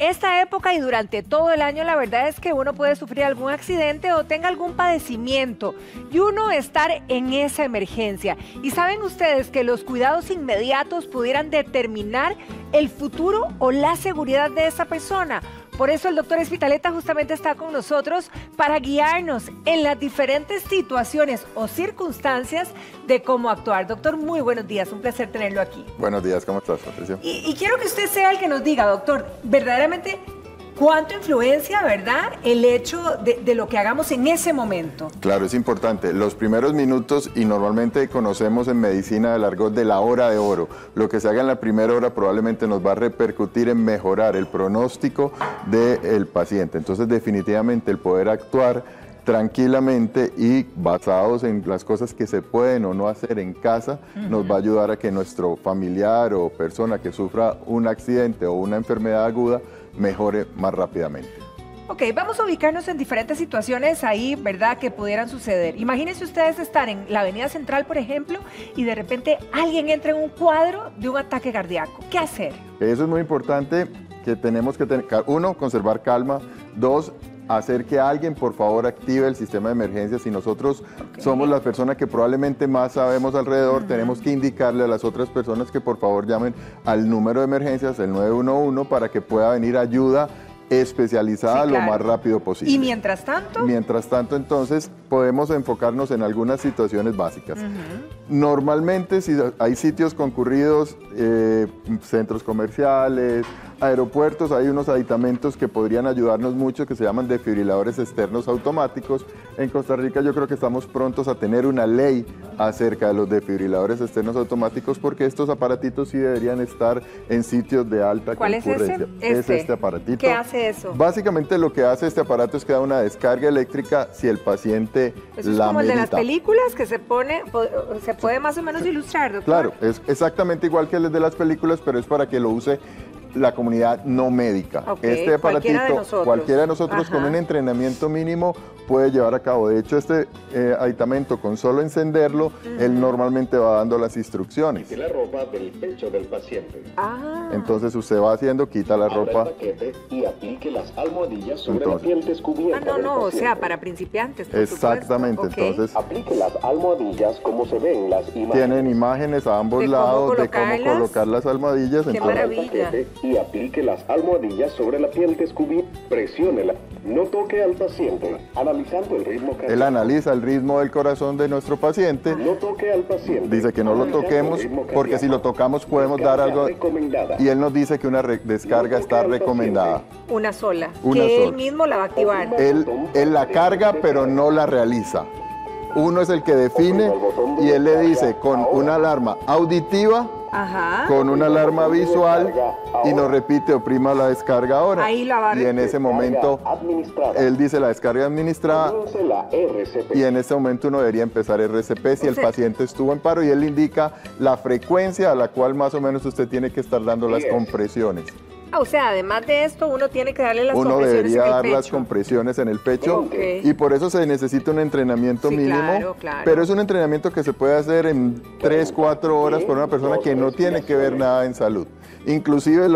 Esta época y durante todo el año la verdad es que uno puede sufrir algún accidente o tenga algún padecimiento y uno estar en esa emergencia. Y saben ustedes que los cuidados inmediatos pudieran determinar el futuro o la seguridad de esa persona. Por eso el doctor Espitaleta justamente está con nosotros para guiarnos en las diferentes situaciones o circunstancias de cómo actuar. Doctor, muy buenos días, un placer tenerlo aquí. Buenos días, ¿cómo estás, Patricia? Y quiero que usted sea el que nos diga, doctor, verdaderamente, ¿cuánto influencia, verdad, el hecho de lo que hagamos en ese momento? Claro, es importante. Los primeros minutos, y normalmente conocemos en medicina el argot de la hora de oro. Lo que se haga en la primera hora probablemente nos va a repercutir en mejorar el pronóstico del paciente. Entonces, definitivamente, el poder actuar tranquilamente y basados en las cosas que se pueden o no hacer en casa, nos va a ayudar a que nuestro familiar o persona que sufra un accidente o una enfermedad aguda mejore más rápidamente. Ok, vamos a ubicarnos en diferentes situaciones ahí, ¿verdad?, que pudieran suceder. Imagínense ustedes estar en la Avenida Central, por ejemplo, y de repente alguien entra en un cuadro de un ataque cardíaco. ¿Qué hacer? Eso es muy importante, que tenemos que tener, uno, conservar calma, dos, hacer que alguien por favor active el sistema de emergencias. Si nosotros somos la persona que probablemente más sabemos alrededor, tenemos que indicarle a las otras personas que por favor llamen al número de emergencias, el 911, para que pueda venir ayuda especializada lo más rápido posible. ¿Y mientras tanto? Mientras tanto, entonces, podemos enfocarnos en algunas situaciones básicas. Normalmente, si hay sitios concurridos, centros comerciales, aeropuertos, hay unos aditamentos que podrían ayudarnos mucho, que se llaman desfibriladores externos automáticos. En Costa Rica yo creo que estamos prontos a tener una ley acerca de los desfibriladores externos automáticos, porque estos aparatitos sí deberían estar en sitios de alta concurrencia. ¿Cuál es ese? Es este aparatito. ¿Qué hace eso? Básicamente lo que hace este aparato es que da una descarga eléctrica si el paciente ¿Eso es la como el de las medita. películas que se puede más o menos ilustrar, doctor? Claro, es exactamente igual que el de las películas, pero es para que lo use la comunidad no médica. Este aparatito, cualquiera de nosotros con un entrenamiento mínimo puede llevar a cabo. De hecho, este aditamento, con solo encenderlo, él normalmente va dando las instrucciones. Quite la ropa del pecho del paciente. Entonces usted va haciendo, quita la ropa. Abra el paquete y aplique las almohadillas sobre la piel descubierta del o paciente. sea, para principiantes, por Exactamente, supuesto. entonces aplique las almohadillas como se ven en las imágenes. tienen imágenes a ambos lados de cómo colocar las almohadillas. ¡Qué maravilla! Y aplique las almohadillas sobre la piel descubierta. Presiónela. No toque al paciente. Analizando el ritmo cardíaco. Él analiza el ritmo del corazón de nuestro paciente. No toque al paciente. Dice que no lo toquemos porque si lo tocamos podemos dar algo. Y él nos dice que una descarga está recomendada. Una sola. Una que sola. él mismo la va a activar. Él la carga pero no la realiza. Uno es el que define y él le dice con una alarma auditiva, con una alarma visual y nos repite: oprima la descarga ahora. Ahí la va a y en ese momento él dice la descarga administrada y en ese momento uno debería empezar RCP si el paciente estuvo en paro, y él indica la frecuencia a la cual más o menos usted tiene que estar dando las compresiones. O sea, además de esto, uno tiene que darle las Uno compresiones debería en el dar pecho. las compresiones en el pecho, Ok. y por eso se necesita un entrenamiento mínimo, claro. pero es un entrenamiento que se puede hacer en 3-4 horas por una persona que no tiene que ver nada en salud. Inclusive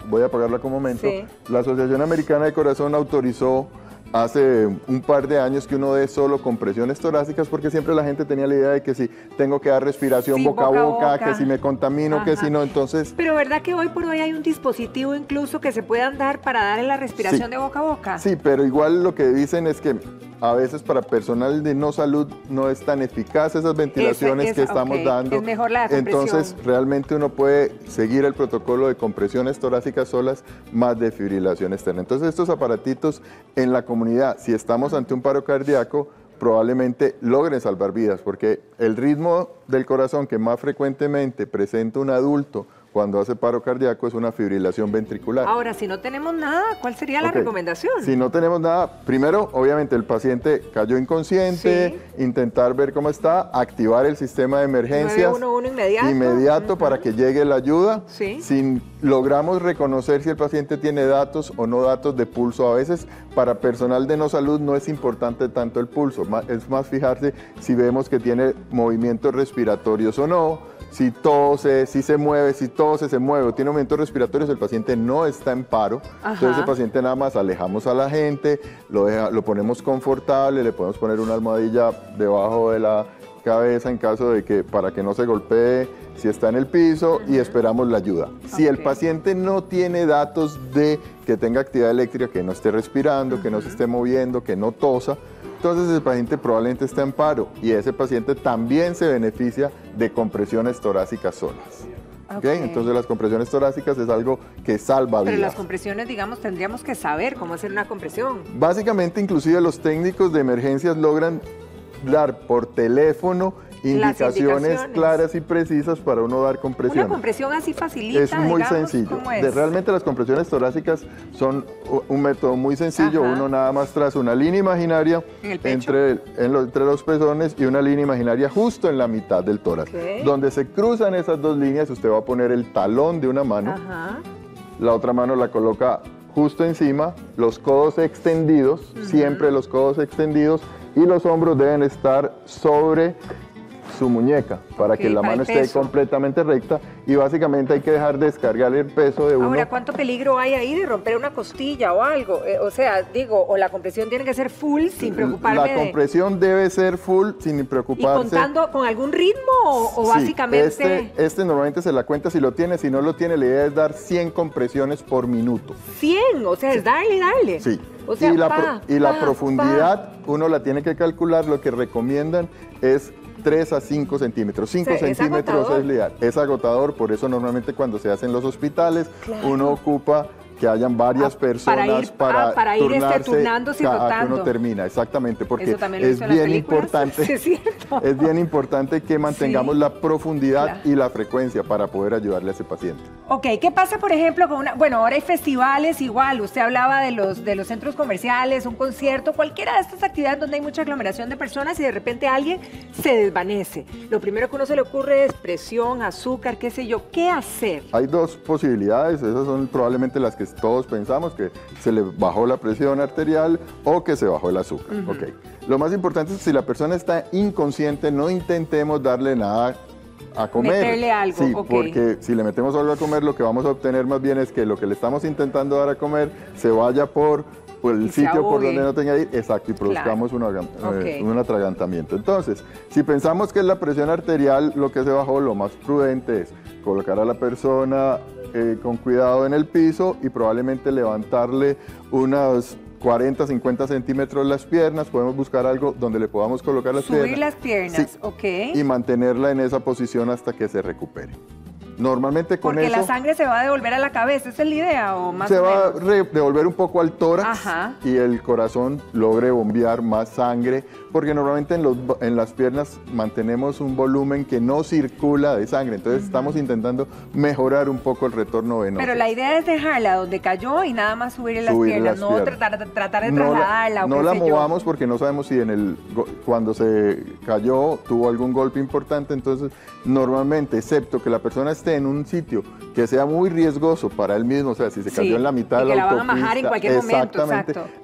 voy a apagarla con un momento, la Asociación Americana de Corazón autorizó hace un par de años que uno dé solo compresiones torácicas, porque siempre la gente tenía la idea de que si tengo que dar respiración boca a boca, que si me contamino, que si no, entonces... Pero ¿verdad que hoy por hoy hay un dispositivo incluso que se puedan dar para darle la respiración de boca a boca? Sí, pero igual lo que dicen es que a veces para personal de no salud no es tan eficaz esas ventilaciones que estamos dando. Es mejor la compresión. Entonces realmente uno puede seguir el protocolo de compresiones torácicas solas más desfibrilación externa. Entonces estos aparatitos en la comunidad, si estamos ante un paro cardíaco, probablemente logren salvar vidas, porque el ritmo del corazón que más frecuentemente presenta un adulto cuando hace paro cardíaco es una fibrilación ventricular. Ahora, si no tenemos nada, ¿cuál sería la recomendación? Si no tenemos nada, primero, obviamente, el paciente cayó inconsciente, intentar ver cómo está, activar el sistema de emergencias 911 inmediato para que llegue la ayuda. Sí. Si logramos reconocer si el paciente tiene datos o no datos de pulso, a veces para personal de no salud no es importante tanto el pulso, es más fijarse si vemos que tiene movimientos respiratorios o no, si tose, si se mueve, si tose, se mueve o tiene aumentos respiratorios, el paciente no está en paro. Ajá. Entonces, el paciente nada más alejamos a la gente, lo ponemos confortable, le podemos poner una almohadilla debajo de la cabeza en caso de que, para que no se golpee si está en el piso, y esperamos la ayuda. Si el paciente no tiene datos de que tenga actividad eléctrica, que no esté respirando, que no se esté moviendo, que no tosa, entonces el paciente probablemente está en paro, y ese paciente también se beneficia de compresiones torácicas solas. ¿Okay? Entonces las compresiones torácicas es algo que salva vidas. Pero las compresiones, digamos, tendríamos que saber cómo hacer una compresión. Básicamente, inclusive los técnicos de emergencias logran dar por teléfono indicaciones claras y precisas para uno dar compresión. Una compresión así facilita, es muy digamos, sencillo. ¿cómo es? Realmente las compresiones torácicas son un método muy sencillo. Ajá. Uno nada más traza una línea imaginaria ¿En el pecho? entre los pezones y una línea imaginaria justo en la mitad del tórax. Okay. Donde se cruzan esas dos líneas, usted va a poner el talón de una mano, Ajá. la otra mano la coloca justo encima, los codos extendidos, siempre los codos extendidos, y los hombros deben estar sobre su muñeca para que la mano esté completamente recta, y básicamente hay que dejar descargar el peso de uno. Ahora, ¿cuánto peligro hay ahí de romper una costilla o algo? O sea, digo, o la compresión tiene que ser full sin preocuparme La compresión debe ser full sin preocuparse. ¿Y contando con algún ritmo o Sí, básicamente? Este normalmente se la cuenta si lo tiene, si no lo tiene, la idea es dar 100 compresiones por minuto. 100, o sea, es darle. Sí. O sea, y la profundidad, uno la tiene que calcular. Lo que recomiendan es 3 a 5 centímetros. 5 centímetros es ideal. Es agotador, por eso normalmente cuando se hace en los hospitales, uno ocupa que hayan varias personas para ir turnándose y cada rotando. que uno termina, exactamente, porque es bien importante, sí, es cierto. es bien importante que mantengamos la profundidad y la frecuencia para poder ayudarle a ese paciente. Ok, ¿qué pasa, por ejemplo, con bueno, ahora hay festivales igual, usted hablaba de los centros comerciales, un concierto, cualquiera de estas actividades donde hay mucha aglomeración de personas y de repente alguien se desvanece. Lo primero que uno se le ocurre es presión, azúcar, qué sé yo, ¿qué hacer? Hay dos posibilidades, esas son probablemente las que todos pensamos, que se le bajó la presión arterial o que se bajó el azúcar. Okay. Lo más importante es que si la persona está inconsciente, no intentemos darle nada a comer. Meterle algo, sí, porque si le metemos algo a comer, lo que vamos a obtener más bien es que lo que le estamos intentando dar a comer se vaya por el sitio por donde no tenga que ir, exacto, y produzcamos un atragantamiento. Entonces, si pensamos que es la presión arterial lo que se bajó, lo más prudente es colocar a la persona con cuidado en el piso y probablemente levantarle unos 40, 50 centímetros las piernas. Podemos buscar algo donde le podamos colocar las piernas. Subir las piernas, ok. Y mantenerla en esa posición hasta que se recupere. Normalmente con porque eso... la sangre se va a devolver a la cabeza, ¿esa es la idea o más se o va menos? a devolver un poco al tórax y el corazón logre bombear más sangre, porque normalmente en las piernas mantenemos un volumen que no circula de sangre, entonces estamos intentando mejorar un poco el retorno venoso. Pero la idea es dejarla donde cayó y nada más subirle las piernas, no tratar de trasladarla. No la movamos porque no sabemos si cuando se cayó tuvo algún golpe importante, entonces normalmente, excepto que la persona esté en un sitio que sea muy riesgoso para él mismo, o sea, si se cayó en la mitad de la autopista, van a majar en cualquier momento,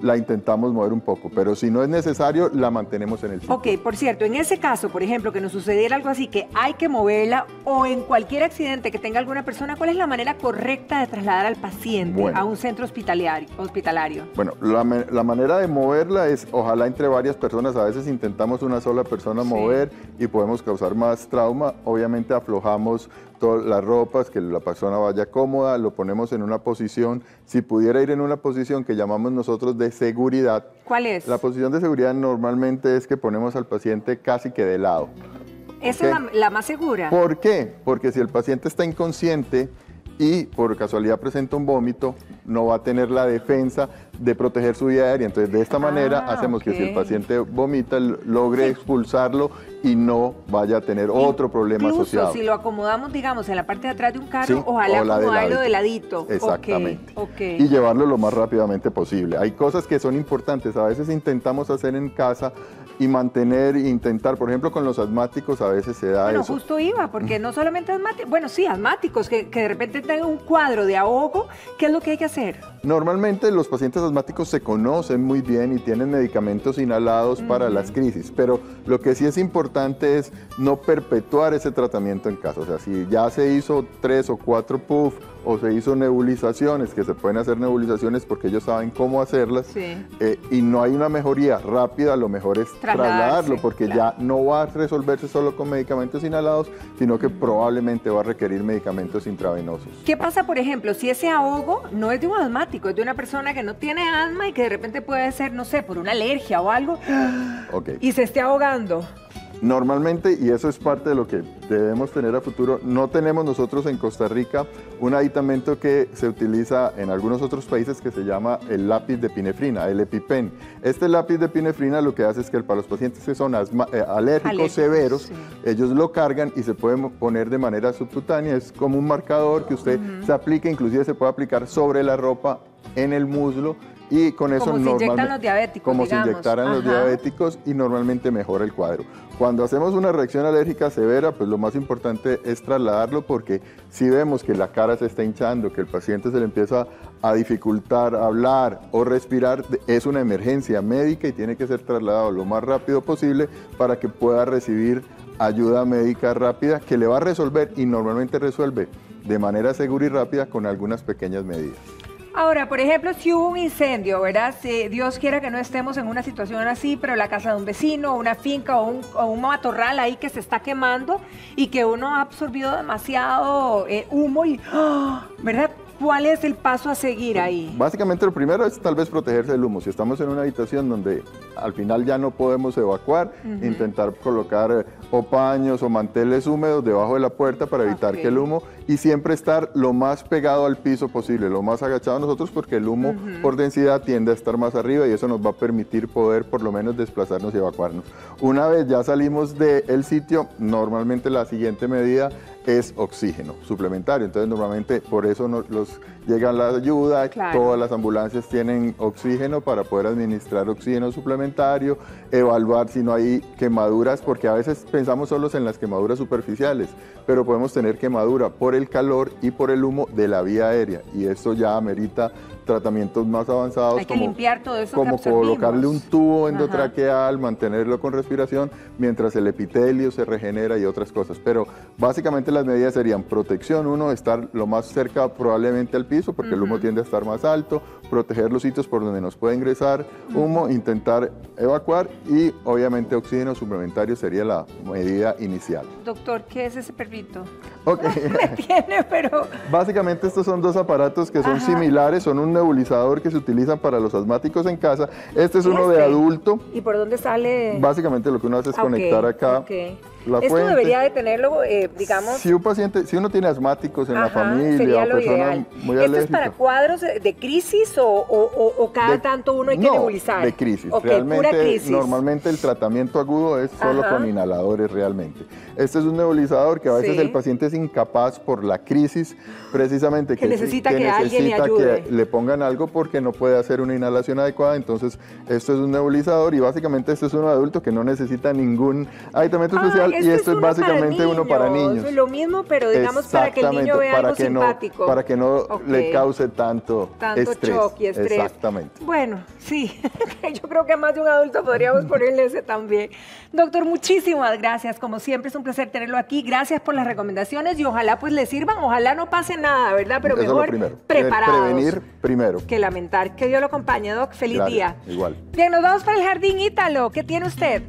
la intentamos mover un poco, pero si no es necesario, la mantenemos en el sitio. Ok, por cierto, en ese caso, por ejemplo, que nos sucediera algo así, que hay que moverla, o en cualquier accidente que tenga alguna persona, ¿cuál es la manera correcta de trasladar al paciente a un centro hospitalario? Bueno, la manera de moverla es, ojalá entre varias personas. A veces intentamos una sola persona mover y podemos causar más trauma. Obviamente aflojamos todas las ropas, que la persona vaya cómoda, lo ponemos en una posición, si pudiera ir en una posición que llamamos nosotros de seguridad. ¿Cuál es? La posición de seguridad normalmente es que ponemos al paciente casi que de lado. ¿Esa es la más segura? ¿Por qué? Porque si el paciente está inconsciente y por casualidad presenta un vómito, no va a tener la defensa de proteger su vía aérea. Entonces, de esta manera hacemos que si el paciente vomita, logre expulsarlo y no vaya a tener otro problema asociado. Si lo acomodamos, digamos, en la parte de atrás de un carro, ojalá acomodarlo de ladito. Exactamente. Y llevarlo lo más rápidamente posible. Hay cosas que son importantes. A veces intentamos hacer en casa y intentar, por ejemplo, con los asmáticos a veces se da eso. Bueno, justo iba, porque no solamente asmáticos, bueno, sí, asmáticos, que de repente tengan un cuadro de ahogo, ¿qué es lo que hay que hacer? Normalmente los pacientes asmáticos se conocen muy bien y tienen medicamentos inhalados para las crisis, pero lo que sí es importante es no perpetuar ese tratamiento en casa. O sea, si ya se hizo 3 o 4 puff o se hizo nebulizaciones, que se pueden hacer nebulizaciones porque ellos saben cómo hacerlas, y no hay una mejoría rápida, lo mejor es trasladarlo, porque ya no va a resolverse solo con medicamentos inhalados, sino que probablemente va a requerir medicamentos intravenosos. ¿Qué pasa, por ejemplo, si ese ahogo no es de un asmático, es de una persona que no tiene asma y que de repente puede ser, no sé, por una alergia o algo, y se esté ahogando? Normalmente, y eso es parte de lo que debemos tener a futuro, no tenemos nosotros en Costa Rica un aditamento que se utiliza en algunos otros países que se llama el lápiz de epinefrina, el EpiPen. Este lápiz de epinefrina lo que hace es que para los pacientes que son alérgicos severos, ellos lo cargan y se pueden poner de manera subcutánea, es como un marcador que usted se aplica, inclusive se puede aplicar sobre la ropa, en el muslo, y con eso como se inyectan los diabéticos, como digamos. se inyectaran los diabéticos, y normalmente mejora el cuadro. Cuando hacemos una reacción alérgica severa, pues lo más importante es trasladarlo, porque si vemos que la cara se está hinchando, que el paciente se le empieza a dificultar hablar o respirar, es una emergencia médica y tiene que ser trasladado lo más rápido posible para que pueda recibir ayuda médica rápida que le va a resolver, y normalmente resuelve de manera segura y rápida con algunas pequeñas medidas. Ahora, por ejemplo, si hubo un incendio, ¿verdad? Si Dios quiera que no estemos en una situación así, pero la casa de un vecino, una finca o un matorral ahí que se está quemando y que uno ha absorbido demasiado humo y, ¿verdad? ¿Cuál es el paso a seguir ahí? Básicamente lo primero es tal vez protegerse del humo. Si estamos en una habitación donde al final ya no podemos evacuar, intentar colocar o paños o manteles húmedos debajo de la puerta para evitar que el humo, y siempre estar lo más pegado al piso posible, lo más agachado nosotros, porque el humo por densidad tiende a estar más arriba y eso nos va a permitir poder por lo menos desplazarnos y evacuarnos. Una vez ya salimos del sitio, normalmente la siguiente medida es oxígeno suplementario. Entonces normalmente por eso llega la ayuda, todas las ambulancias tienen oxígeno para poder administrar oxígeno suplementario, evaluar si no hay quemaduras, porque a veces pensamos solo en las quemaduras superficiales, pero podemos tener quemadura por el calor y por el humo de la vía aérea, y esto ya amerita tratamientos más avanzados. Hay que limpiar todo eso, como colocarle un tubo endotraqueal, mantenerlo con respiración mientras el epitelio se regenera y otras cosas. Pero básicamente las medidas serían protección, uno, estar lo más cerca probablemente al piso, porque el humo tiende a estar más alto, proteger los sitios por donde nos puede ingresar humo, intentar evacuar, y obviamente oxígeno suplementario sería la medida inicial. Doctor, ¿qué es ese perrito? Me tiene, pero... Básicamente estos son dos aparatos que son similares, son un nebulizador que se utilizan para los asmáticos en casa. Este es uno de adulto. ¿Y por dónde sale? Básicamente lo que uno hace es conectar acá la fuente. Esto debería de tenerlo, digamos... Si uno tiene asmáticos en la familia o personas muy alérgicas. ¿Esto es para cuadros de crisis o cada tanto uno hay que nebulizar? De crisis. Realmente, pura crisis. Normalmente el tratamiento agudo es solo con inhaladores realmente. Este es un nebulizador que a veces el paciente es incapaz por la crisis, precisamente que necesita que alguien le ayude. Que le pongan algo porque no puede hacer una inhalación adecuada. Entonces, esto es un nebulizador, y básicamente este es uno de adulto que no necesita ningún aditamento especial, y esto es básicamente uno para niños. Lo mismo, pero digamos para que el niño vea algo simpático. Para que no le cause tanto estrés. Shock y estrés. Exactamente. Bueno, sí, yo creo que más de un adulto podríamos ponerle ese también. Doctor, muchísimas gracias. Como siempre es un placer tenerlo aquí. Gracias por las recomendaciones y ojalá pues le sirvan. Ojalá no pase nada, ¿verdad? Pero eso mejor preparados. Prevenir primero. Que lamentar. Que Dios lo acompañe, Doc. Feliz día. Igual. Bien, nos vamos para el Jardín Ítalo. ¿Qué tiene usted?